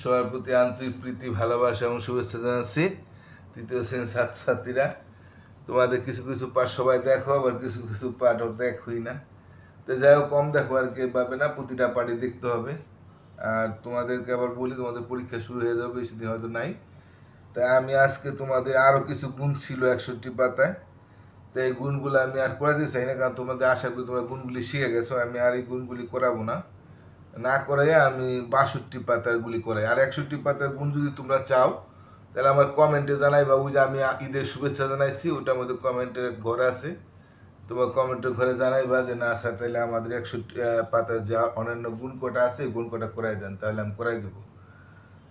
সবার প্রতি আন্তরিক প্রীতি ভালোবাসা এবং শুভেচ্ছা জানাচ্ছি। তৃতীয় শ্রেণীর ছাত্রছাত্রীরা, তোমাদের কিছু কিছু পাঠ সবাই দেখো, আবার কিছু কিছু পাঠ ওর দেখোই না। তো যাই হোক, কম দেখো আর কি পাবে না, প্রতিটা পাঠই দেখতে হবে। আর তোমাদেরকে আবার বলি, তোমাদের পরীক্ষা শুরু হয়ে যাবে, বেশি দিন হয়তো নাই। তাই আমি আজকে তোমাদের আরও কিছু গুণ ছিল 61 পাতায়, তো এই গুণগুলো আমি আর করাতে চাই না, কারণ তোমাদের আশা করি তোমরা গুণগুলি শিখে গেছো। আমি আর এই গুণগুলি করাবো না, না করাই আমি 62 পাতার গুলি করাই। আর 61 পাতার গুণ যদি তোমরা চাও, তাহলে আমার কমেন্টে জানাই, বাবু যে আমি ঈদের শুভেচ্ছা জানাইছি, ওটার মধ্যে কমেন্টের ঘর আছে, তোমার কমেন্টের ঘরে জানাইবা যে না স্যার, তাহলে আমাদের 61 পাতার যে অন্যান্য গুণ কটা আছে, গুণ কটা করাই দেন, তাহলে আমি করাই দেবো।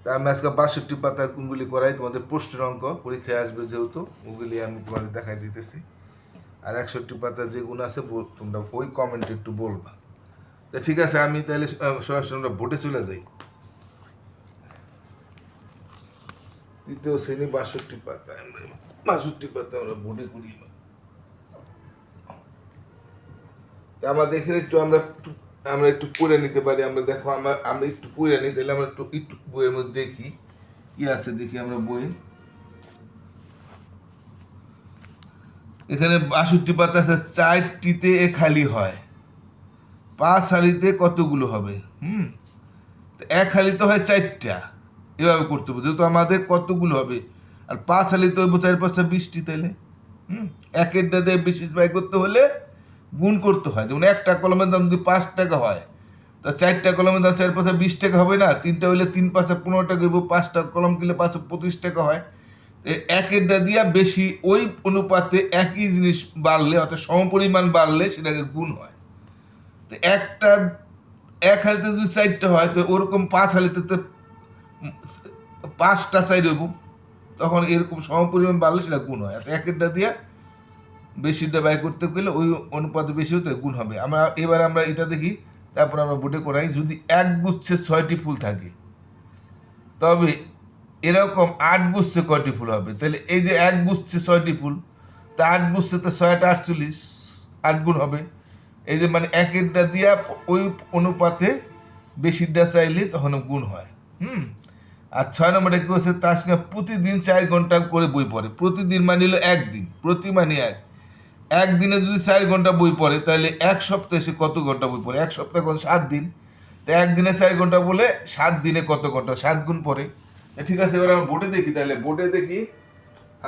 তা আমি আজকে 62 পাতার গুণগুলি করাই, তোমাদের প্রশ্নের অঙ্ক পরীক্ষায় আসবে যেহেতু, ওগুলি আমি তোমাদের দেখাই দিতেছি। আর 61 পাতার যে গুণ আছে তোমরা ওই কমেন্টে একটু বলবা। তা ঠিক আছে, আমি তাহলে সরাসরি আমরা ভোটে চলে যাই। তৃতীয় শ্রেণী 62 পাতা, আমরা 62 পাতা আমরা ভোটে করি না। আমরা দেখে একটু আমরা একটু পড়ে নিতে পারি। আমরা দেখো, আমরা একটু পড়ে নিই, তাহলে আমরা একটু বইয়ের মধ্যে দেখি কি আছে, দেখি আমরা বই। এখানে 62 পাতা আছে, 4টিতে খালি হয়, 5 হালিতে কতগুলো হবে? এক হালিতে হয় 4টা, এভাবে করতে হবে, যেহেতু আমাদের কতগুলো হবে। আর 5 হালিতে হইব 4 5 20টি, তাইলে একেরটা দিয়ে বেশি বাই করতে হলে গুণ করতে হয়। যেমন একটা কলমের দাম যদি 5 টাকা হয়, তা 4টা কলমের দাম 4 5 20 টাকা হবে না? 3টা হইলে 3 5 15 টাকা হইব, 5টা কলম কিনলে 5 25 টাকা হয়। একেরটা দিয়া বেশি ওই অনুপাতে একই জিনিস বাড়লে, অর্থাৎ সমপরিমাণ বাড়লে সেটাকে গুণ হয়। তো একটা এক হালিতে যদি 4টা হয়, তো ওরকম 5 হালিতে তো 5টা সাইড হইব, তখন এরকম সমপরিমাণ বাড়লে সেটা গুণ হয়। একেরটা দিয়া বেশিটা ব্যয় করতে গেলে ওই অনুপাতে বেশি হতে গুণ হবে। আমরা এটা দেখি, তারপর আমরা বোর্ডে করাই। যদি এক গুচ্ছে 6টি ফুল থাকে, তবে এরকম 8 গুচ্ছে কয়টি ফুল হবে? তাহলে এই যে এক গুচ্ছে 6টি ফুল, তা 8 গুচ্ছে তো 6টা 48, 8 গুণ হবে। এই যে মানে একেরটা দিয়া ওই অনুপাতে বেশিটা চাইলে তখন গুণ হয়। আর 6 নম্বরটা কি হচ্ছে, তার সঙ্গে প্রতিদিন 4 ঘন্টা করে বই পড়ে। প্রতিদিন মানে হলো একদিন, প্রতি মানে একদিনে যদি 4 ঘন্টা বই পড়ে, তাহলে এক সপ্তাহে সে কত ঘন্টা বই পড়ে? এক সপ্তাহ 7 দিন। তো একদিনে 4 ঘন্টা বলে 7 দিনে কত ঘন্টা? 7 গুণ পড়ে। ঠিক আছে, এবার আমরা বোর্ডে দেখি। তাহলে বোর্ডে দেখি,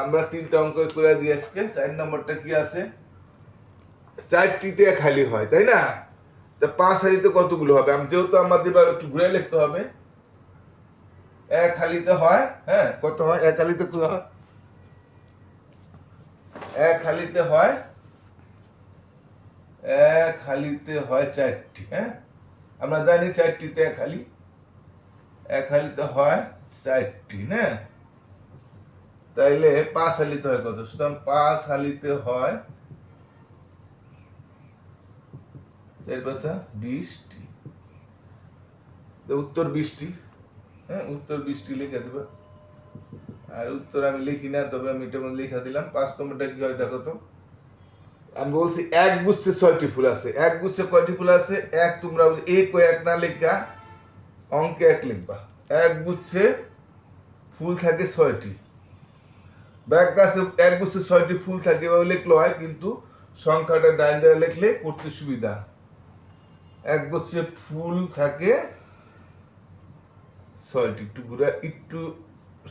আমরা 3টা অঙ্ক করে দিয়ে আজকে। 4 নম্বরটা কি আছে, 4টিতে খালি হয়, তাই না? তা 5 হালিতে কতগুলো হবে? যেহেতু আমাদের একটু ঘুরে লিখতে হবে। এক হালিতে হয়, হ্যাঁ, কত হয়? এক হালিতে কত হয়? এক হালিতে হয়, এক হালিতে হয় 4টি। হ্যাঁ, আমরা জানি 4টিতে এক হালি, এক হালিতে হয় 4টি না? তাইলে 5 হালিতে হয় কত? সুতরাং 5 হালিতে হয় 4 5 20টি। উত্তর 20টি। হ্যাঁ, উত্তর 20টি লিখে দেবে। আর উত্তর আমি লিখি না, তবে আমি এটা লিখে দিলাম। 5 নম্বরটা কি হয় দেখো তো। আমি বলছি এক গুচ্ছে 6টি ফুল আছে। এক গুচ্ছে কয়টি ফুল আছে? এক, তোমরা এক ও এক না লেখা অঙ্কে এক লিখবা। এক গুচ্ছে ফুল থাকে 6টি। ব্যাক কাছে এক গুচ্ছে 6টি ফুল থাকে এভাবে লিখলে হয়, কিন্তু সংখ্যাটা ডাইন দিকে লিখলে করতে সুবিধা। এক গুচ্ছে ফুল থাকে 6টি। একটু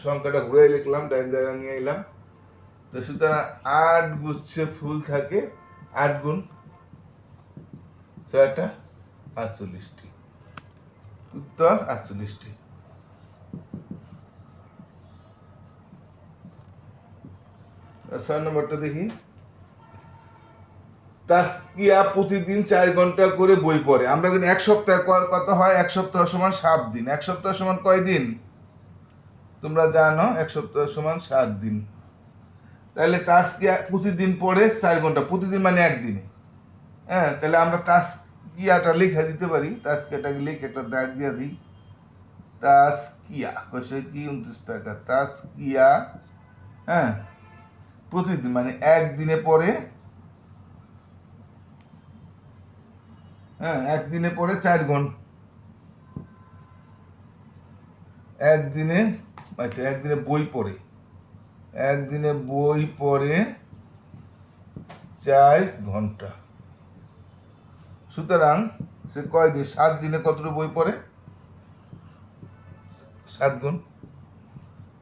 সংখ্যাটা ঘুরে লিখলাম, ডাইন দিকে নিয়ে এলাম। তো সুতরাং 8 গুচ্ছে ফুল থাকে, 8 গুণ 6টা 48টি। উত্তর 48টি। 6 নম্বরটা দেখি। তাসকিয়া প্রতিদিন 4 ঘন্টা করে বই পড়ে। আমরা জানি এক সপ্তাহে কত হয়? এক সপ্তাহ সমান 7 দিন। এক সপ্তাহ সমান কয় দিন? তোমরা জানো এক সপ্তাহ সমান 7 দিন। তাহলে তাসকিয়া প্রতিদিন পড়ে 4 ঘন্টা, প্রতিদিন মানে একদিনে। হ্যাঁ, তাহলে আমরা তাসকিয়াটা লিখে দিতে পারি। তাসকিয়াটাকে লিখে একটা দাগ দিয়ে দিই। তাসকিয়া কষে কি 29 টাকা। তাসকিয়া, হ্যাঁ, প্রতিদিন মানে একদিনে পড়ে, হ্যাঁ, একদিনে পড়ে 4 ঘন্টা, একদিনে আচ্ছা একদিনে বই পড়ে, একদিনে বই পড়ে 4 ঘন্টা। সুতরাং সে কয়দিন, 7 দিনে কতটুকু বই পড়ে? 7 গুণ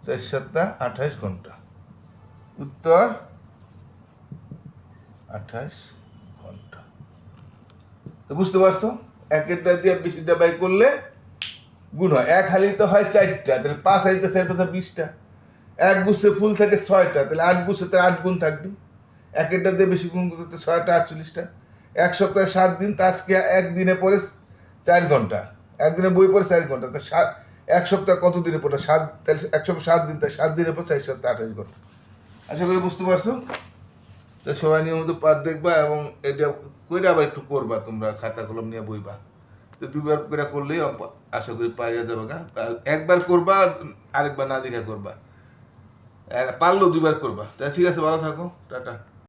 4 7 28 ঘন্টা। উত্তর 28 ঘন্টা। তো বুঝতে পারছো, একেরটা দিয়ে বেশিটা বাই করলে গুণ হয়। এক হালিতে হয় 4টা, তাহলে 5 হালিতে 4 পাঁচা 20টা। এক গুছে ফুল থাকে 6টা, তাহলে 8 গুছে তার 8 গুণ থাকবে। একেরটা দিয়ে বেশি গুণ করতে 6টা 48টা। এক সপ্তাহে 7 দিন, তা আজকে একদিনে পরে 4 ঘন্টা, একদিনে বই পড়ে 4 ঘন্টা, তা এক সপ্তাহ কত দিনে পড়ে? 7, তাহলে 107 দিন, তাই 7 দিনে পর 4 সপ্তাহ 28 ঘন্টা। আশা করি বুঝতে পারছো। তো সবাই নিয়মিত পাঠ দেখবা এবং এটা করে আবার একটু করবা, তোমরা খাতা কলম নিয়ে বইবা। তো 2বার করে করলেই আশা করি পাইয়া যাবে। একবার করবা, আরেকবার না দেখে করবা, পারলেও 2বার করবা। তা ঠিক আছে, ভালো থাকো, টাটা।